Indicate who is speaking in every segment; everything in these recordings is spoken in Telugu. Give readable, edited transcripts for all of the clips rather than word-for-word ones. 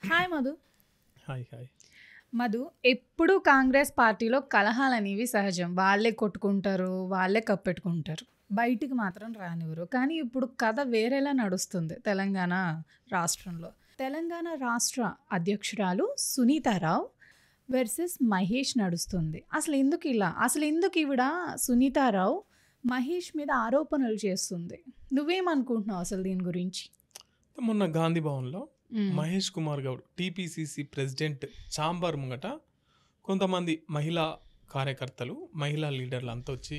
Speaker 1: Hi Madhu.
Speaker 2: Hi hi
Speaker 1: Madhu, ఎప్పుడు కాంగ్రెస్ పార్టీలో కలహాలు అనేవి సహజం. వాళ్ళే కొట్టుకుంటారు, వాళ్ళే కప్పెట్టుకుంటారు, బయటికి మాత్రం రానివ్వరు. కానీ ఇప్పుడు కథ వేరేలా నడుస్తుంది తెలంగాణ రాష్ట్రంలో. తెలంగాణ రాష్ట్ర అధ్యక్షురాలు సునీతారావు వర్సెస్ మహేష్ నడుస్తుంది. అసలు ఎందుకు ఈవిడ సునీతారావు మహేష్ మీద ఆరోపణలు చేస్తుంది? నువ్వేమనుకుంటున్నావు అసలు దీని గురించి?
Speaker 2: మొన్న గాంధీ భవన్లో Mahesh Kumar Goud TPCC president chamber ముంగట కొంతమంది మహిళా కార్యకర్తలు, మహిళా లీడర్లు అంతా వచ్చి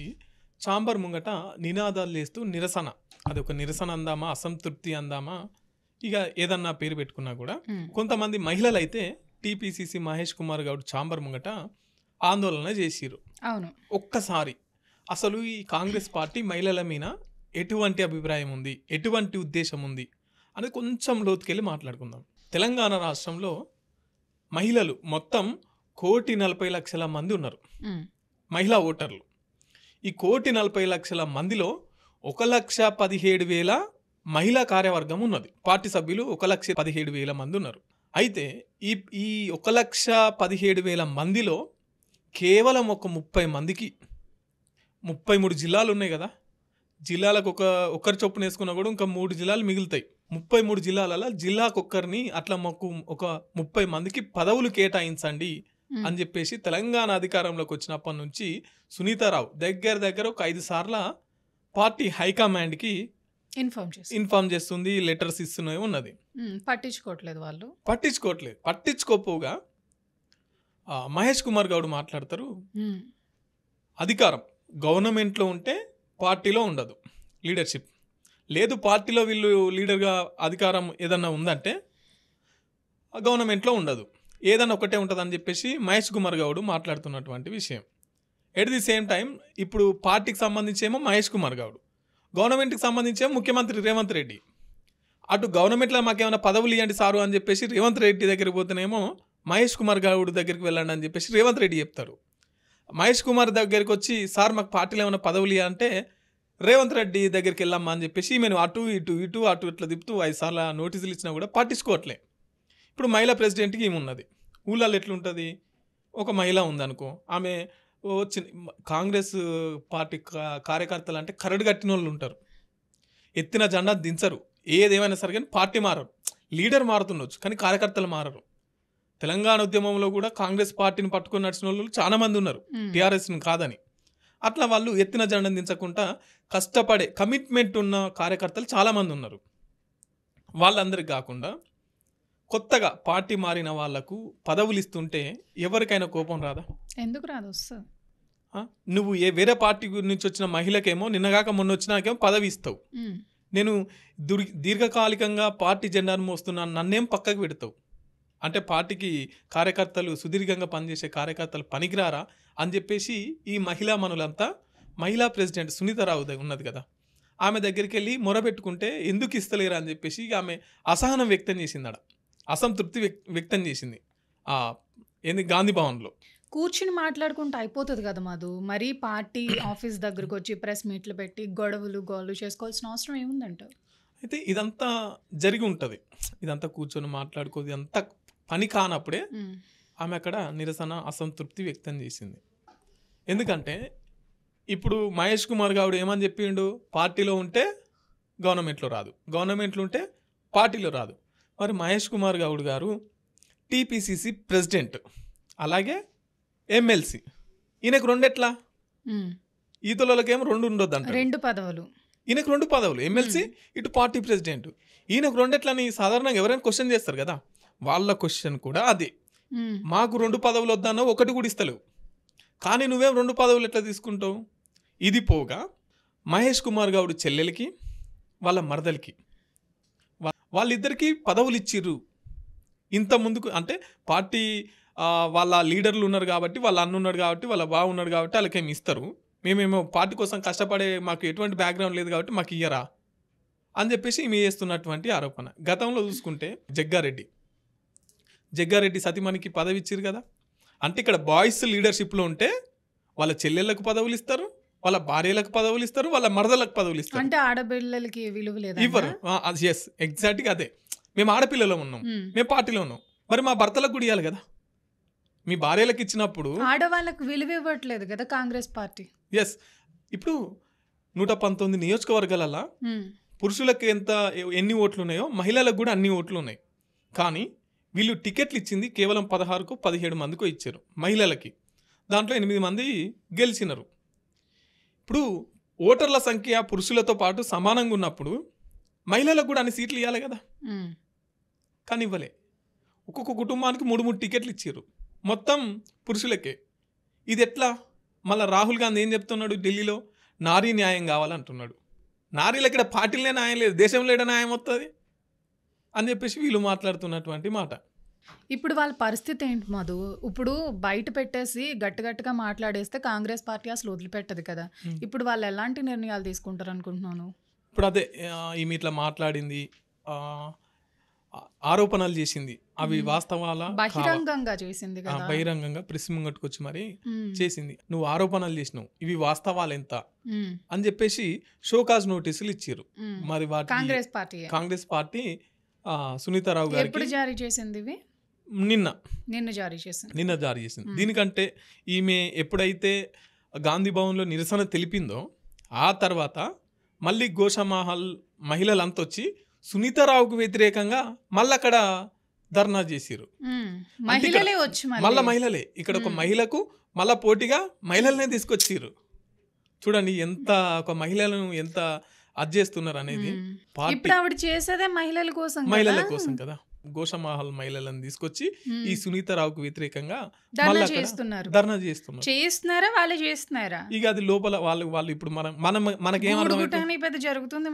Speaker 2: ఛాంబర్ ముంగట నినాదాలు చేస్తూ నిరసన, అది ఒక నిరసన అందామా, అసంతృప్తి అందామా, ఇక ఏదన్నా పేరు పెట్టుకున్నా కూడా కొంతమంది మహిళలు అయితే టీపీసీసీ మహేష్ కుమార్ గౌడ్ ఛాంబర్ ముంగట ఆందోళన చేసిరు.
Speaker 1: అవును.
Speaker 2: ఒక్కసారి అసలు ఈ కాంగ్రెస్ పార్టీ మహిళల మీద ఎటువంటి అభిప్రాయం ఉంది, ఎటువంటి ఉద్దేశం ఉంది అనేది కొంచెం లోతుకెళ్ళి మాట్లాడుకుందాం. తెలంగాణ రాష్ట్రంలో మహిళలు మొత్తం 1,40,00,000 మంది ఉన్నారు, మహిళా ఓటర్లు. ఈ 1,40,00,000 మందిలో 1,17,000 మహిళా కార్యవర్గం ఉన్నది. పార్టీ సభ్యులు 1,17,000 మంది ఉన్నారు. అయితే ఈ 1,17,000 మందిలో కేవలం ఒక 30 మందికి 33 జిల్లాలు ఉన్నాయి కదా, జిల్లాలకు ఒకరి చొప్పున వేసుకున్నా కూడా ఇంకా 3 జిల్లాలు మిగులుతాయి. 33 జిల్లాలలో జిల్లాకొక్కరిని అట్లా మాకు ఒక 30 మందికి పదవులు కేటాయించండి అని చెప్పేసి తెలంగాణ అధికారంలోకి వచ్చినప్పటి నుంచి సునీతారావు దగ్గర ఒక 5 సార్ల పార్టీ హైకమాండ్కి ఇన్ఫార్మ్ చేస్తుంది, లెటర్స్ ఇస్తూనే ఉన్నది. పట్టించుకోపోగా మహేష్ కుమార్ గౌడ్ మాట్లాడతారు, అధికారం గవర్నమెంట్లో ఉంటే పార్టీలో ఉండదు లీడర్షిప్, లేదు పార్టీలో వీళ్ళు లీడర్గా అధికారం ఏదన్నా ఉందంటే గవర్నమెంట్లో ఉండదు, ఏదన్నా ఒకటే ఉంటుంది అని చెప్పేసి మహేష్ కుమార్ గౌడ్ మాట్లాడుతున్నటువంటి విషయం. ఎట్ ది సేమ్ టైం ఇప్పుడు పార్టీకి సంబంధించేమో మహేష్ కుమార్ గౌడ్, గవర్నమెంట్కి సంబంధించేమో ముఖ్యమంత్రి రేవంత్ రెడ్డి. అటు గవర్నమెంట్లో మాకేమైనా పదవులు ఇవ్వండి సారు అని చెప్పేసి రేవంత్ రెడ్డి దగ్గరికి పోతేనేమో మహేష్ కుమార్ గౌడ్ దగ్గరికి వెళ్ళండి అని చెప్పేసి రేవంత్ రెడ్డి చెప్తారు. మహేష్ కుమార్ దగ్గరికి వచ్చి సార్ మాకు పార్టీలో ఏమైనా పదవులు ఇవ్వంటే రేవంత్ రెడ్డి దగ్గరికి వెళ్ళమ్మా అని చెప్పేసి మేము అటు ఇట్లా తిప్పుతూ 5 సార్లు నోటీసులు ఇచ్చినా కూడా పట్టించుకోవట్లే. ఇప్పుడు మహిళా ప్రెసిడెంట్కి ఏమున్నది, ఊళ్ళల్లో ఎట్లుంటుంది, ఒక మహిళ ఉందనుకో, ఆమె కాంగ్రెస్ పార్టీ కార్యకర్తలు అంటే కరడు కట్టిన వాళ్ళు ఉంటారు, ఎత్తిన జెండా దించరు, ఏదేమైనా సరే కానీ పార్టీ మారరు. లీడర్ మారుతుండొచ్చు కానీ కార్యకర్తలు మారరు. తెలంగాణ ఉద్యమంలో కూడా కాంగ్రెస్ పార్టీని పట్టుకొని నడిచిన వాళ్ళు చాలా మంది ఉన్నారు, టీఆర్ఎస్ని కాదని. అట్లా వాళ్ళు ఎత్తిన జెండా దించకుండా కష్టపడే కమిట్మెంట్ ఉన్న కార్యకర్తలు చాలామంది ఉన్నారు. వాళ్ళందరికి కాకుండా కొత్తగా పార్టీ మారిన వాళ్లకు పదవులు ఇస్తుంటే ఎవరికైనా కోపం రాదా?
Speaker 1: ఎందుకు రాదు? వస్తుంది.
Speaker 2: నువ్వు వేరే పార్టీ నుంచి వచ్చిన మహిళకేమో నిన్నగాక మొన్న వచ్చినాకేమో పదవి ఇస్తావు, నేను దీర్ఘకాలికంగా పార్టీ జెండాను మోస్తున్నాను నన్నేం పక్కకు పెడతావు అంటే పార్టీకి కార్యకర్తలు, సుదీర్ఘంగా పనిచేసే కార్యకర్తలు పనికిరారా అని చెప్పేసి ఈ మహిళా మనులంతా మహిళా ప్రెసిడెంట్ సునీతారావు ఉన్నది కదా, ఆమె దగ్గరికి వెళ్ళి మొరబెట్టుకుంటే ఎందుకు ఇస్తలేరా అని చెప్పేసి ఆమె అసహనం వ్యక్తం చేసింది, అసంతృప్తి వ్యక్తం చేసింది. ఏంది గాంధీ భవన్లో
Speaker 1: కూర్చుని మాట్లాడుకుంటూ అయిపోతుంది కదా మధు. మరి పార్టీ ఆఫీస్ దగ్గరకు వచ్చి ప్రెస్ మీట్లు పెట్టి గొడవలు చేసుకోవాల్సిన అవసరం ఏముందంటావు?
Speaker 2: అయితే ఇదంతా జరిగి ఉంటుంది, ఇదంతా కూర్చొని మాట్లాడుకోదు, ఇదంతా పని కానప్పుడే ఆమె అక్కడ నిరసన, అసంతృప్తి వ్యక్తం చేసింది. ఎందుకంటే ఇప్పుడు మహేష్ కుమార్ గౌడ్ ఏమని చెప్పిండు, పార్టీలో ఉంటే గవర్నమెంట్లో రాదు, గవర్నమెంట్లో ఉంటే పార్టీలో రాదు. మరి మహేష్ కుమార్ గౌడ్ గారు టీపీసీసీ ప్రెసిడెంట్, అలాగే ఎమ్మెల్సీ, ఈయనకు 2 ఎట్లా? ఈతలకేమో 2 ఉండొద్దు అంట,
Speaker 1: 2 పదవులు.
Speaker 2: ఈయనకు 2 పదవులు, ఎమ్మెల్సీ ఇటు పార్టీ ప్రెసిడెంట్. ఈయనకు 2 ఎట్లని సాధారణంగా ఎవరైనా క్వశ్చన్ చేస్తారు కదా, వాళ్ళ క్వశ్చన్ కూడా అదే, మాకు 2 పదవులు వద్దన్నా 1 కూడా ఇస్తలేవు, కానీ నువ్వేం 2 పదవులు ఎట్లా తీసుకుంటావు? ఇది పోగా మహేష్ కుమార్ గౌడ్ చెల్లెలకి, వాళ్ళ మరదలికి, వాళ్ళిద్దరికీ పదవులు ఇచ్చిర్రు. ఇంత ముందుకు అంటే పార్టీ వాళ్ళ లీడర్లు ఉన్నారు కాబట్టి, వాళ్ళ అన్న ఉన్నాడు కాబట్టి, వాళ్ళ బావ ఉన్నాడు కాబట్టి వాళ్ళకేమి ఇస్తారు, మేమేమో పార్టీ కోసం కష్టపడే మాకు ఎటువంటి బ్యాక్గ్రౌండ్ లేదు కాబట్టి మాకు ఇయ్యరా అని చెప్పేసి మీ చేస్తున్నటువంటి ఆరోపణ. గతంలో చూసుకుంటే జగ్గారెడ్డి సతీమణికి పదవి ఇచ్చారు కదా, అంటే ఇక్కడ బాయ్స్ లీడర్షిప్లో ఉంటే వాళ్ళ చెల్లెళ్ళకు పదవులు ఇస్తారు, వాళ్ళ భార్యలకు పదవులు ఇస్తారు, వాళ్ళ మరదలకు పదవులు ఇస్తారు.
Speaker 1: అంటే ఆడపిల్లలకి విలువ లేదు
Speaker 2: ఇవ్వరు. ఎస్, ఎగ్జాక్ట్గా అదే. మేము ఆడపిల్లలో ఉన్నాం, మేము పార్టీలో ఉన్నాం, మరి మా భర్తలకు కూడా ఇవ్వాలి కదా. మీ భార్యలకు ఇచ్చినప్పుడు
Speaker 1: ఆడవాళ్ళకు విలువ ఇవ్వట్లేదు కదా కాంగ్రెస్ పార్టీ.
Speaker 2: ఎస్, ఇప్పుడు 119 నియోజకవర్గాలలో పురుషులకు ఎన్ని ఓట్లు ఉన్నాయో మహిళలకు కూడా అన్ని ఓట్లు ఉన్నాయి. కానీ వీళ్ళు టికెట్లు ఇచ్చింది కేవలం 16కో 17 మందికో ఇచ్చారు మహిళలకి. దాంట్లో 8 మంది గెలిచినారు. ఇప్పుడు ఓటర్ల సంఖ్య పురుషులతో పాటు సమానంగా ఉన్నప్పుడు మహిళలకు కూడా అన్ని సీట్లు ఇవ్వాలి కదా. కానీ ఇవ్వలే. ఒక్కొక్క కుటుంబానికి 3 టికెట్లు ఇచ్చారు, మొత్తం పురుషులకే. ఇది ఎట్లా? మళ్ళీ రాహుల్ గాంధీ ఏం చెప్తున్నాడు ఢిల్లీలో? నారీ న్యాయం కావాలంటున్నాడు. నారీలకు ఇక్కడ పార్టీలనే న్యాయం లేదు, దేశంలో ఏడ న్యాయం వస్తుంది అని చెప్పేసి వీళ్ళు మాట్లాడుతున్నటువంటి మాట.
Speaker 1: ఇప్పుడు వాళ్ళ పరిస్థితి ఏంటి మధు? ఇప్పుడు బయట పెట్టేసి గట్టిగా మాట్లాడేస్తే కాంగ్రెస్ పార్టీ అసలు వదిలిపెట్టదు కదా. ఇప్పుడు వాళ్ళు ఎలాంటి నిర్ణయాలు తీసుకుంటారు అనుకుంటున్నాను?
Speaker 2: ఇప్పుడు అదే ఈమె ఇట్లా మాట్లాడింది, ఆరోపణలు చేసింది, అవి వాస్తవాల?
Speaker 1: బహిరంగంగా చేసింది కదా,
Speaker 2: బహిరంగంగా ప్రెస్ ముంగట్టుకు వచ్చి మరి చేసింది. నువ్వు ఆరోపణలు చేసినావు, ఇవి వాస్తవాలు ఎంత అని చెప్పేసి షోకాజ్ నోటీసులు ఇచ్చారు. మరి వాటి కాంగ్రెస్ పార్టీ సునీతారావు గారికి
Speaker 1: ఎప్పుడు జారీ చేసింది? ఇవి నిన్న జారీ చేసింది.
Speaker 2: దీనికంటే ఈమె ఎప్పుడైతే గాంధీ భవన్లో నిరసన తెలిపిందో ఆ తర్వాత మళ్ళీ గోషామహల్ మహిళలంతా వచ్చి సునీతారావుకు వ్యతిరేకంగా మళ్ళీ అక్కడ ధర్నా చేసిరు. మళ్ళా మహిళలే ఇక్కడ ఒక మహిళకు మళ్ళా పోటీగా మహిళలనే తీసుకొచ్చిర్రు. చూడండి ఎంత ఒక మహిళలను ఎంత అది చేస్తున్నారు అనేది.
Speaker 1: మహిళల
Speaker 2: కోసం కదా. గోషామహల్ మహిళలను తీసుకొచ్చి ఈ సునీతారావుకు వ్యతిరేకంగా ధర్నా చేస్తున్నారా
Speaker 1: వాళ్ళే చేస్తున్నారా?
Speaker 2: ఇక అది లోపల వాళ్ళు ఇప్పుడు మనకేం
Speaker 1: పెద్ద జరుగుతుంది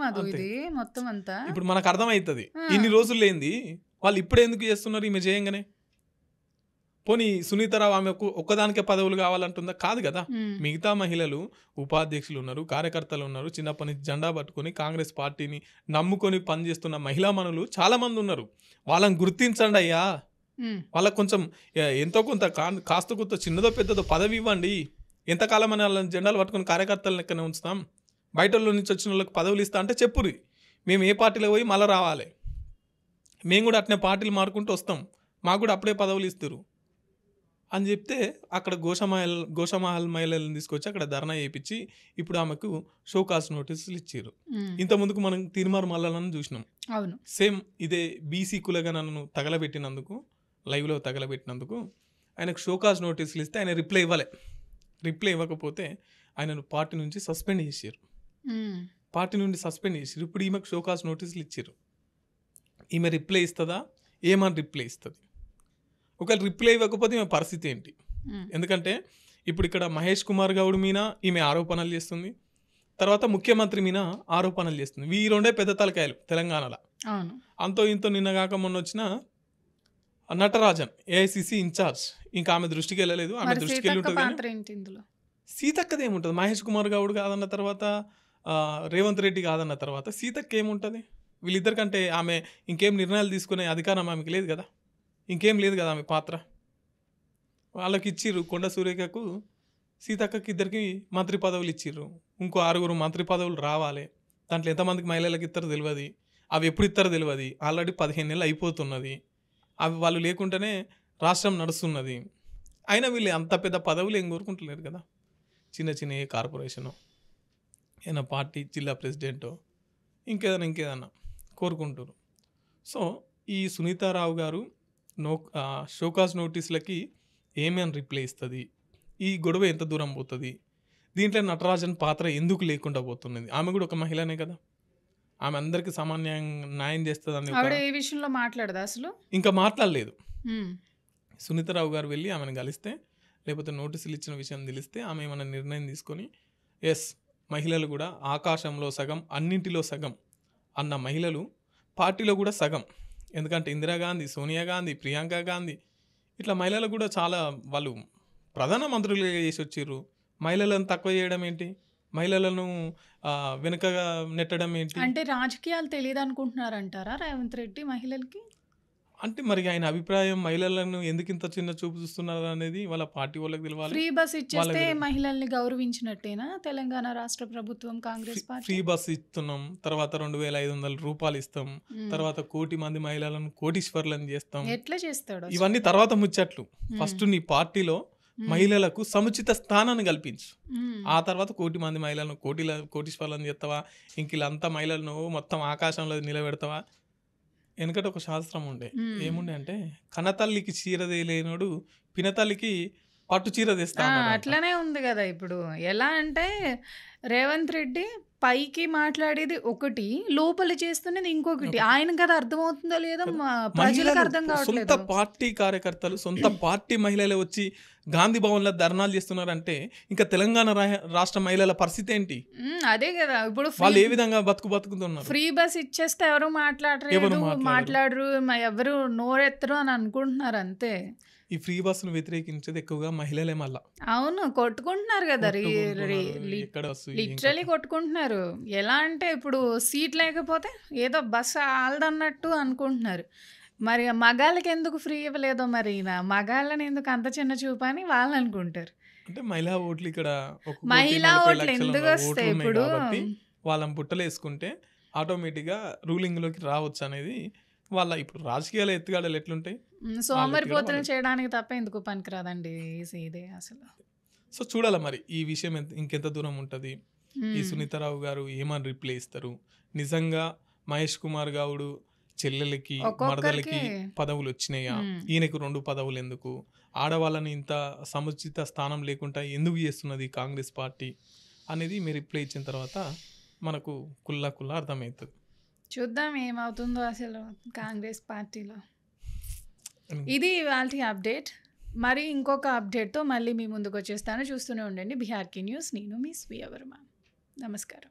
Speaker 1: మొత్తం అంతా.
Speaker 2: ఇప్పుడు మనకు అర్థమవుతుంది ఇన్ని రోజులు లేనిది వాళ్ళు ఇప్పుడే ఎందుకు చేస్తున్నారు ఈమె చేయంగానే. పోనీ సునీతారావు ఆమె ఒక్కదానికే పదవులు కావాలంటుందా? కాదు కదా. మిగతా మహిళలు ఉపాధ్యక్షులు ఉన్నారు, కార్యకర్తలు ఉన్నారు, చిన్నప్పటి నుంచి జెండా పట్టుకొని కాంగ్రెస్ పార్టీని నమ్ముకొని పనిచేస్తున్న మహిళా మనులు చాలా మంది ఉన్నారు. వాళ్ళని గుర్తించండి అయ్యా. వాళ్ళకి కొంచెం ఎంతో కొంత కాస్త కొంత చిన్నదో పెద్దదో పదవి ఇవ్వండి. ఎంతకాలం అని వాళ్ళని జెండాలు పట్టుకొని కార్యకర్తలను లెక్కనే ఉంచుతాం? బయట నుంచి వచ్చిన వాళ్ళకి పదవులు ఇస్తా అంటే చెప్పురి, మేము ఏ పార్టీలో పోయి మళ్ళీ రావాలి, మేము కూడా అట్నే పార్టీలు మారుకుంటూ వస్తాం, మాకు కూడా అప్పుడే పదవులు ఇస్తారు అని చెప్తే అక్కడ గోషామహల్ మహిళలను తీసుకొచ్చి అక్కడ ధర్నా చేయించి ఇప్పుడు ఆమెకు షోకాజ్ నోటీసులు ఇచ్చారు. ఇంత ముందుకు మనం తీర్మార్ మల్లాలను చూసినాం. సేమ్ ఇదే బీసీ కులగణను తగలబెట్టినందుకు, లైవ్లో తగలబెట్టినందుకు ఆయనకు షోకాజ్ నోటీసులు ఇస్తే ఆయన రిప్లై ఇవ్వకపోతే ఆయనను పార్టీ నుంచి సస్పెండ్ చేశారు. ఇప్పుడు ఈమెకు షోకాజ్ నోటీసులు ఇచ్చారు. ఈమె రిప్లై ఇస్తుందా? ఏమని రిప్లై ఇస్తుంది? ఒకవేళ రిప్లై ఇవ్వకపోతే ఈమె పరిస్థితి ఏంటి? ఎందుకంటే ఇప్పుడు ఇక్కడ మహేష్ కుమార్ గౌడ్ మీద ఈమె ఆరోపణలు చేస్తుంది, తర్వాత ముఖ్యమంత్రి మీద ఆరోపణలు చేస్తుంది. ఈ రెండే పెద్ద తలకాయలు తెలంగాణలో. అంతో ఇంతో నిన్నగాక మొన్న వచ్చిన నటరాజన్ ఏఐసిసి ఇన్ఛార్జ్, ఇంకా ఆమె దృష్టికి వెళ్ళలేదు. ఆమె దృష్టికి వెళ్ళి ఉంటుంది. సీతక్కది ఏముంటుంది? మహేష్ కుమార్ గౌడ్ కాదన్న తర్వాత, రేవంత్ రెడ్డి కాదన్న తర్వాత సీతక్క ఏముంటుంది? వీళ్ళిద్దరికంటే ఆమె ఇంకేం నిర్ణయాలు తీసుకునే అధికారం ఆమెకి లేదు కదా, ఇంకేం లేదు కదా ఆమె పాత్ర. వాళ్ళకి ఇచ్చిర్రు, కొండ సురేఖకు సీతక్కకి ఇద్దరికి మంత్రి పదవులు ఇచ్చిర్రు. ఇంకో 6 మంత్రి పదవులు రావాలి. దాంట్లో ఎంతమందికి మహిళలకు ఇస్తారో తెలియదు, అవి ఎప్పుడు ఇస్తారో తెలియదు. ఆల్రెడీ 15 నెలలు అయిపోతున్నది. అవి వాళ్ళు లేకుండానే రాష్ట్రం నడుస్తున్నది. అయినా వీళ్ళు అంత పెద్ద పదవులు ఏం కోరుకుంటలేరు కదా. చిన్న ఏ కార్పొరేషను, ఏదైనా పార్టీ జిల్లా ప్రెసిడెంటో ఇంకేదన్నా కోరుకుంటారు. సో ఈ సునీతారావు గారు షోకాజ్ నోటీసులకి ఏమేమి రిప్లై ఇస్తుంది, ఈ గొడవ ఎంత దూరం పోతుంది, దీంట్లో నటరాజన్ పాత్ర ఎందుకు లేకుండా పోతున్నది? ఆమె కూడా ఒక మహిళనే కదా, ఆమె అందరికి సామాన్య న్యాయం చేస్తుంది అని
Speaker 1: విషయంలో మాట్లాడదా? అసలు
Speaker 2: ఇంకా మాట్లాడలేదు. సునీతారావు గారు వెళ్ళి ఆమెను కలిస్తే, లేకపోతే నోటీసులు ఇచ్చిన విషయం తెలిస్తే ఆమె ఏమైనా నిర్ణయం తీసుకొని ఎస్ మహిళలు కూడా ఆకాశంలో సగం అన్నింటిలో సగం అన్న మహిళలు పార్టీలో కూడా సగం. ఎందుకంటే ఇందిరాగాంధీ, సోనియా గాంధీ, ప్రియాంక గాంధీ ఇట్లా మహిళలు కూడా చాలా వాళ్ళు ప్రధానమంత్రులుగా చేసి వచ్చారు. మహిళలను తక్కువ చేయడం ఏంటి? మహిళలను వెనుకగా నెట్టడం ఏంటి?
Speaker 1: అంటే రాజకీయాలు తెలియదు అనుకుంటున్నారంటారా రేవంత్ రెడ్డి మహిళలకి?
Speaker 2: అంటే మరి ఆయన అభిప్రాయం మహిళలను ఎందుకు ఇంత చిన్న చూపు చూస్తున్నారు అనేది వాళ్ళ పార్టీ వాళ్ళకి తెలియాలి.
Speaker 1: ఫ్రీ బస్ ఇచ్చేస్తే మహిళల్ని గౌరవించినట్టేనా తెలంగాణ రాష్ట్ర ప్రభుత్వం, కాంగ్రెస్ పార్టీ?
Speaker 2: ఫ్రీ బస్ ఇస్తున్నాం, తర్వాత 2,500 రూపాయలు ఇస్తాం, తర్వాత 1 కోటి మంది మహిళలను కోటీశ్వర్లను చేస్తాం.
Speaker 1: ఎట్లా చేస్తాడు?
Speaker 2: ఇవన్నీ తర్వాత ముచ్చట్లు. ఫస్ట్ నీ పార్టీలో మహిళలకు సముచిత స్థానాన్ని కల్పించు. ఆ తర్వాత 1 కోటి మంది మహిళలను కోటీశ్వర్లను చేస్తావా, ఇంక వీళ్ళంతా మహిళలను మొత్తం ఆకాశంలో నిలబెడతావా? వెనకట ఒక శాస్త్రం ఉండే, ఏముండే అంటే కనతల్లికి చీర లేనోడు పినతల్లికి పట్టు చీర తెస్తా.
Speaker 1: అట్లనే ఉంది కదా ఇప్పుడు. ఎలా అంటే రేవంత్ రెడ్డి పైకి మాట్లాడేది ఒకటి, లోపల చేస్తున్నది ఇంకొకటి. ఆయన కదా అర్థమవుతుందో లేదో ప్రజలకు అర్థం కావట్లేదు.
Speaker 2: సొంత పార్టీ కార్యకర్తలు, సొంత పార్టీ మహిళలే వచ్చి గాంధీ భవన్ లో ధర్నాలు చేస్తున్నారంటే ఇంకా తెలంగాణ రాష్ట్ర మహిళల పరిస్థితి ఏంటి?
Speaker 1: అదే కదా. ఇప్పుడు
Speaker 2: వాళ్ళు ఏ విధంగా బతుకుతున్నారు?
Speaker 1: ఫ్రీ బస్ ఇచ్చేస్తే ఎవరు మాట్లాడరు, ఎవరు నోరెత్తరు అని అనుకుంటున్నారు అంతే.
Speaker 2: ఈ ఫ్రీ బస్సును వ్యతిరేకించేది ఎక్కువగా మహిళలే. మళ్ళా
Speaker 1: అవును, కొట్టుకుంటున్నారు కదా, లిటరలీ కొట్టుకుంటున్నారు. ఎలా అంటే ఇప్పుడు సీట్ లేకపోతే ఏదో బస్సు ఆల్దన్నట్టు అనుకుంటున్నారు. మరి మగాళ్ళకి ఎందుకు ఫ్రీ ఇవ్వలేదో, మరి మగాళ్ళని ఎందుకు అంత చిన్న చూపు అని వాళ్ళు అనుకుంటారు.
Speaker 2: అంటే మహిళా ఓట్లు ఇక్కడ
Speaker 1: మహిళా ఓట్లు ఎందుకు వస్తాయి? ఇప్పుడు
Speaker 2: వాళ్ళని బుట్టలు వేసుకుంటే ఆటోమేటిక్గా రూలింగ్లోకి రావచ్చు అనేది వాళ్ళ ఇప్పుడు రాజకీయాల ఎత్తుగాడలు ఎట్లుంటాయి.
Speaker 1: సోమరిపోతులు చేయడానికి తప్ప ఎందుకు పనికిరాదండి ఇదే అసలు.
Speaker 2: సో చూడాలి మరి ఈ విషయం ఇంకెంత దూరం ఉంటుంది. ఈ సునీతారావు గారు ఏమని రిప్లై ఇస్తారు? నిజంగా మహేష్ కుమార్ గౌడ్ చెల్లెలకి మరదలకి పదవులు వచ్చినాయా? ఈయనకు 2 పదవులు ఎందుకు? ఆడవాళ్ళని ఇంత సముచిత స్థానం లేకుండా ఎందుకు చేస్తున్నది కాంగ్రెస్ పార్టీ అనేది మీరు రిప్లై ఇచ్చిన తర్వాత మనకు కుల్లా అర్థమవుతుంది.
Speaker 1: చూద్దాం ఏమవుతుందో అసలు కాంగ్రెస్ పార్టీలో. ఇది ఇవాల్టి అప్డేట్. మరి ఇంకొక అప్డేట్తో మళ్ళీ మీ ముందుకు వచ్చేస్తాను. చూస్తూనే ఉండండి బిహార్కి న్యూస్. నేను మీ స్వీయ వర్మ. నమస్కారం.